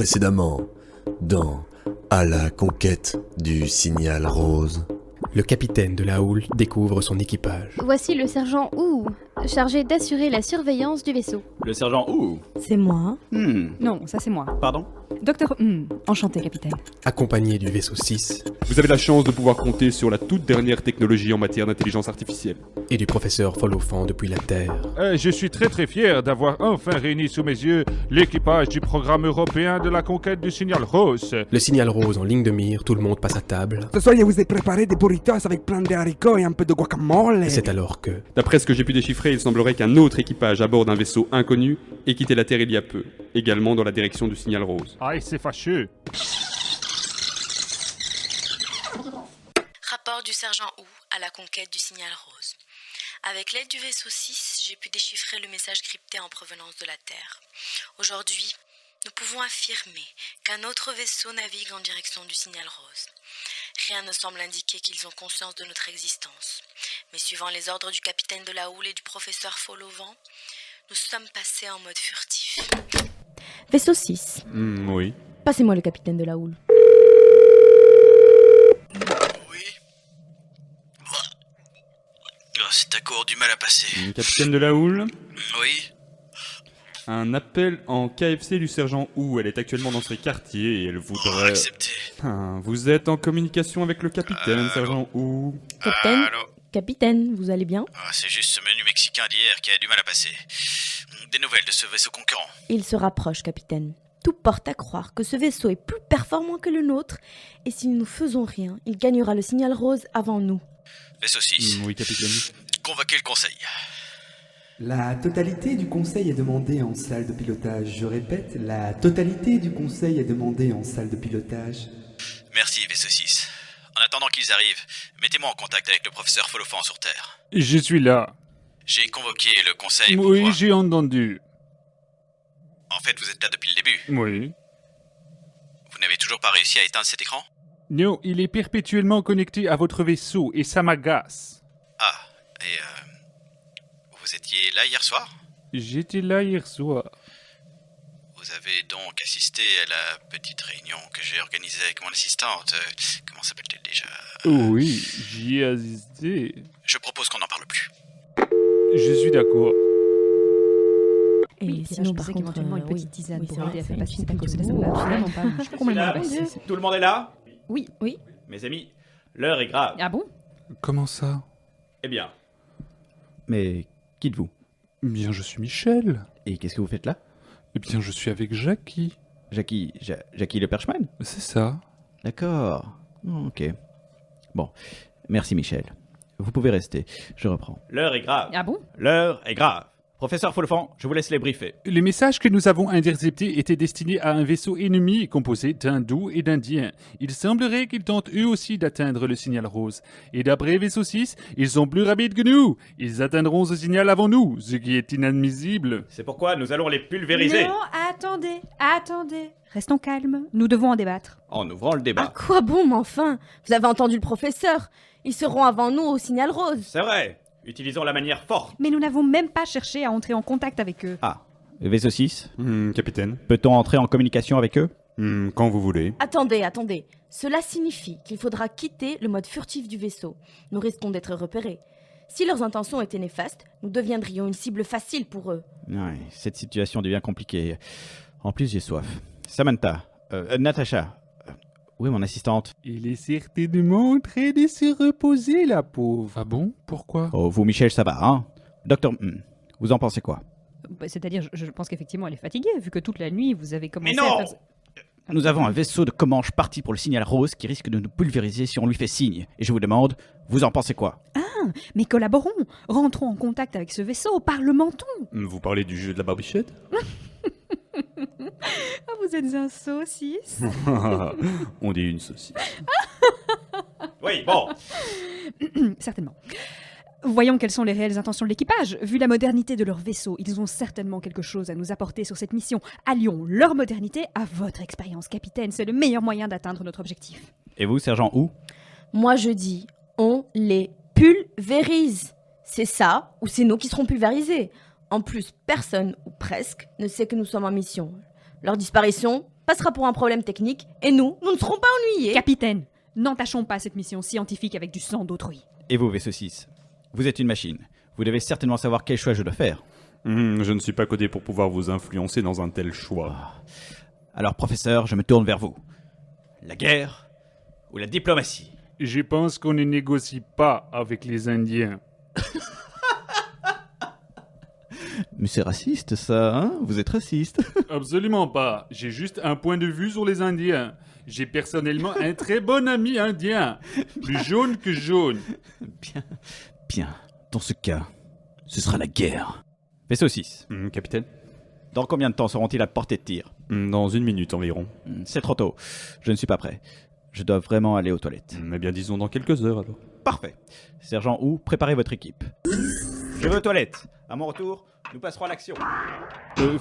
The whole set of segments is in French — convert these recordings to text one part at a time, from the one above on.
Précédemment, dans À la conquête du signal rose. Le capitaine de la houle découvre son équipage. Voici le sergent Wu, chargé d'assurer la surveillance du vaisseau. Le sergent Wu. C'est moi. Non, ça c'est moi. Pardon? Docteur enchanté capitaine. Accompagné du vaisseau 6 Vous avez la chance de pouvoir compter sur la toute dernière technologie en matière d'intelligence artificielle. et du professeur Folofan depuis la Terre. Je suis très fier d'avoir enfin réuni sous mes yeux l'équipage du programme européen de la conquête du signal rose. Le signal rose en ligne de mire, tout le monde passe à table. Ce soir, je vous ai préparé des burritos avec plein de haricots et un peu de guacamole. C'est alors que D'après ce que j'ai pu déchiffrer, il semblerait qu'un autre équipage à bord d'un vaisseau inconnu ait quitté la Terre il y a peu, également dans la direction du signal rose. Ah, c'est fâcheux. Rapport du sergent Wu à la conquête du signal rose. Avec l'aide du vaisseau 6, j'ai pu déchiffrer le message crypté en provenance de la Terre. Aujourd'hui, nous pouvons affirmer qu'un autre vaisseau navigue en direction du signal rose. Rien ne semble indiquer qu'ils ont conscience de notre existence. Mais suivant les ordres du capitaine de la houle et du professeur Folofan, nous sommes passés en mode furtif. Vaisseau 6. Oui. Passez-moi le capitaine de la houle. Oui. Oh, cet accord du mal à passer. Capitaine de la houle, Oui. un appel en KFC du sergent Wu. Elle est actuellement dans ses quartiers et elle voudrait... Accepté. Vous êtes en communication avec le capitaine, sergent Wu. Capitaine Allô. Capitaine, vous allez bien? C'est juste ce menu mexicain d'hier qui a du mal à passer. Des nouvelles de ce vaisseau concurrent. Il se rapproche, capitaine. Tout porte à croire que ce vaisseau est plus performant que le nôtre, et si nous ne faisons rien, il gagnera le signal rose avant nous. Vaisseau 6. Oui, capitaine. Convoquez le conseil. La totalité du conseil est demandée en salle de pilotage. Je répète, la totalité du conseil est demandée en salle de pilotage. Merci, vaisseau 6. En attendant qu'ils arrivent, mettez-moi en contact avec le professeur Folofan sur Terre. Je suis là. J'ai convoqué le conseil pour Oui, voir... j'ai entendu. En fait, vous êtes là depuis le début. Oui. Vous n'avez toujours pas réussi à éteindre cet écran? Non, il est perpétuellement connecté à votre vaisseau et ça m'agace. Ah, et vous étiez là hier soir? J'étais là hier soir. Vous avez donc assisté à la petite réunion que j'ai organisée avec mon assistante. Comment s'appelle-t-elle déjà? Oui, j'y ai assisté. Je propose qu'on n'en parle plus. Je suis d'accord. Et Oui, sinon, je par disais contre, qu'éventuellement une oui. petite tisane Oui, pour c'est vrai, aider à c'est faire une passer petite cette cause. Ça vidéo. ne va absolument pas. Je suis complètement là. passée. Tout le monde est là? Oui, oui. Mes amis, l'heure est grave. Ah bon? Comment ça? Eh bien, Mais qui êtes-vous? Bien, je suis Michel. Et qu'est-ce que vous faites là? Eh bien, je suis avec Jackie. Jackie le Perchman? C'est ça. D'accord. Ok. Bon, merci Michel. Vous pouvez rester, je reprends. l'heure est grave. Ah bon? L'heure est grave. Professeur Folofan, je vous laisse les briefer. Les messages que nous avons interceptés étaient destinés à un vaisseau ennemi composé d'hindous et d'indiens. Il semblerait qu'ils tentent eux aussi d'atteindre le signal rose. Et d'après vaisseau 6, ils sont plus rapides que nous. Ils atteindront ce signal avant nous, ce qui est inadmissible. C'est pourquoi nous allons les pulvériser. Non, attendez. Restons calmes. Nous devons en débattre. En ouvrant le À débat. quoi bon, mais enfin? Vous avez entendu le professeur. Ils seront avant nous au signal rose. C'est vrai. Utilisons la manière forte. Mais nous n'avons même pas cherché à entrer en contact avec eux. Ah, vaisseau 6, Capitaine. peut-on entrer en communication avec eux? Quand vous voulez. Attendez. Cela signifie qu'il faudra quitter le mode furtif du vaisseau. Nous risquons d'être repérés. Si leurs intentions étaient néfastes, nous deviendrions une cible facile pour eux. Ouais, cette situation devient compliquée. En plus, j'ai soif. Samantha, Natacha, où est mon assistante? Il est certainement en train de se reposer, la pauvre. Ah bon? Pourquoi? Oh, vous Michel, ça va, hein? Docteur, vous en pensez quoi? C'est-à-dire, je pense qu'effectivement, elle est fatiguée, vu que toute la nuit, vous avez commencé Mais non! à faire... Nous avons un vaisseau de Comanche parti pour le signal rose qui risque de nous pulvériser si on lui fait signe. Et je vous demande, vous en pensez quoi? Mais collaborons. Rentrons en contact avec ce vaisseau. Parlementons. Vous parlez du jeu de la barbichette? Ah, vous êtes un saucisse. On dit une saucisse. Oui, bon. Certainement. Voyons quelles sont les réelles intentions de l'équipage. Vu la modernité de leur vaisseau, ils ont certainement quelque chose à nous apporter sur cette mission. Allions leur modernité à votre expérience, capitaine. C'est le meilleur moyen d'atteindre notre objectif. Et vous, sergent Wu? Moi, je dis, on les pulvérise. C'est ça, ou c'est nous qui serons pulvérisés. En plus, personne, ou presque, ne sait que nous sommes en mission. Leur disparition, passera pour un problème technique, et nous ne serons pas ennuyés. Capitaine, n'entachons pas cette mission scientifique avec du sang d'autrui. Et vous, vaisseau 6, vous êtes une machine. Vous devez certainement savoir quel choix je dois faire. Je ne suis pas codé pour pouvoir vous influencer dans un tel choix. Alors, professeur, je me tourne vers vous. La guerre ou la diplomatie? Je pense qu'on ne négocie pas avec les Indiens. Mais c'est raciste, ça, hein? Vous êtes raciste. Absolument pas. J'ai juste un point de vue sur les Indiens. J'ai personnellement un très bon ami indien. Plus jaune que jaune. Bien. Dans ce cas, ce sera la guerre. Vaisseau 6. Capitaine? Dans combien de temps seront-ils à portée de tir? Dans 1 minute environ. C'est trop tôt. Je ne suis pas prêt. Je dois vraiment aller aux toilettes. Eh bien, disons dans quelques heures, alors. Parfait. Sergent Hu, préparez votre équipe. Je vais aux toilettes. À mon retour, nous passerons à l'action.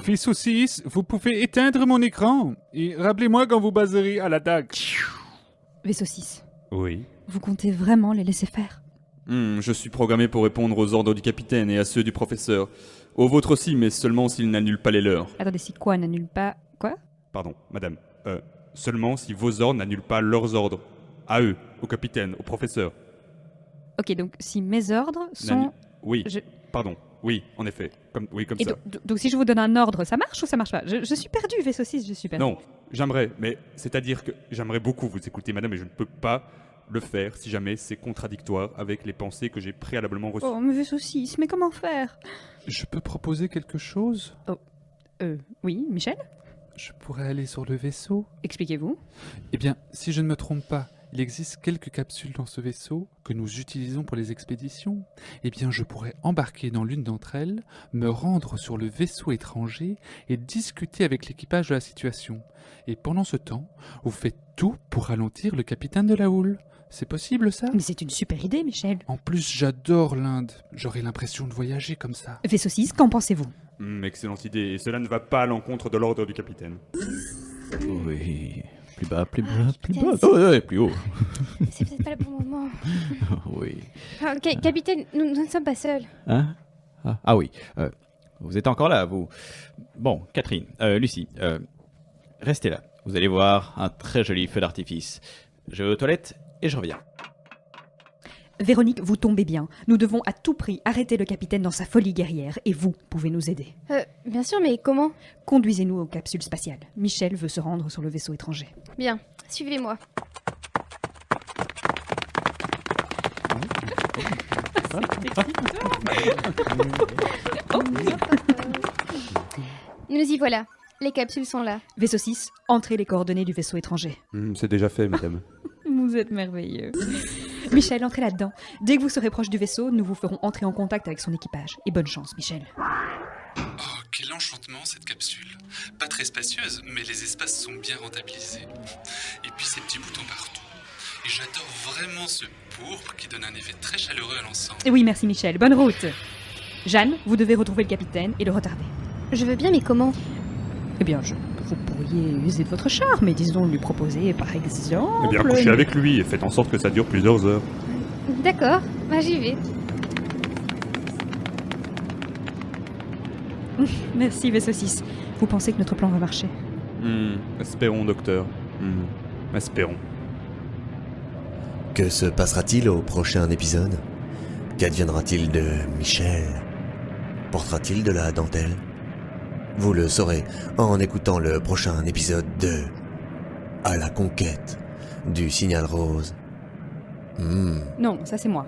Vaisseau 6, vous pouvez éteindre mon écran. Et rappelez-moi quand vous baserez à l'attaque. Vaisseau 6. Oui. Vous comptez vraiment les laisser faire? Je suis programmé pour répondre aux ordres du capitaine et à ceux du professeur. Aux vôtres aussi, mais seulement s'ils n'annulent pas les leurs. Attendez, si quoi n'annule pas... Quoi? Pardon, madame. Seulement si vos ordres n'annulent pas leurs ordres. À eux, au capitaine, au professeur. Ok, donc si mes ordres sont... Oui, pardon. Oui, en effet. Comme Et ça. donc si je vous donne un ordre, ça marche ou ça marche pas? Je suis perdu, Vaisseau 6, je suis perdu. Non, j'aimerais, mais c'est-à-dire que j'aimerais beaucoup vous écouter, madame, mais je ne peux pas le faire si jamais c'est contradictoire avec les pensées que j'ai préalablement reçues. Oh, mais Vaisseau 6, mais comment faire? Je peux proposer quelque chose? Oui, Michel? Je pourrais aller sur le vaisseau? Expliquez-vous. Eh bien, si je ne me trompe pas, il existe quelques capsules dans ce vaisseau que nous utilisons pour les expéditions. Eh bien, je pourrais embarquer dans l'une d'entre elles, me rendre sur le vaisseau étranger et discuter avec l'équipage de la situation. Et pendant ce temps, vous faites tout pour ralentir le capitaine de la houle. C'est possible, ça? Mais c'est une super idée, Michel. En plus, j'adore l'Inde. J'aurais l'impression de voyager comme ça. Vaisseau 6, qu'en pensez-vous? Excellente idée, et cela ne va pas à l'encontre de l'ordre du capitaine. Oui... Plus bas, plus bas, plus bas. Capitaine, Ouais, plus haut. C'est peut-être pas le bon moment. Oui. Capitaine, nous ne sommes pas seuls. Hein? Ah oui. Vous êtes encore là, vous. Bon, Catherine, Lucie, restez là. Vous allez voir un très joli feu d'artifice. Je vais aux toilettes et je reviens. Véronique, vous tombez bien. Nous devons à tout prix arrêter le capitaine dans sa folie guerrière et vous pouvez nous aider. Bien sûr, mais comment? Conduisez-nous aux capsules spatiales. Michel veut se rendre sur le vaisseau étranger. Bien, suivez-moi. Nous y voilà. Les capsules sont là. Vaisseau 6, entrez les coordonnées du vaisseau étranger. C'est déjà fait, madame. Vous êtes merveilleux. Michel, entrez là-dedans. Dès que vous serez proche du vaisseau, nous vous ferons entrer en contact avec son équipage. Et bonne chance, Michel. Oh, quel enchantement cette capsule. Pas très spacieuse, mais les espaces sont bien rentabilisés. Et puis ces petits boutons partout. Et j'adore vraiment ce pourpre qui donne un effet très chaleureux à l'ensemble. Oui, merci Michel. Bonne route. Jeanne, vous devez retrouver le capitaine et le retarder. Je veux bien, mais comment? Eh bien, vous pourriez user de votre charme et disons lui proposer, par exemple... Eh bien, couchez avec lui et faites en sorte que ça dure plusieurs heures. D'accord, j'y vais. Merci, Vaisseau 6. Vous pensez que notre plan va marcher? Espérons, docteur. Espérons. Que se passera-t-il au prochain épisode? Qu'adviendra-t-il de Michel? Portera-t-il de la dentelle? Vous le saurez en écoutant le prochain épisode de À la conquête du signal rose. Non, ça c'est moi.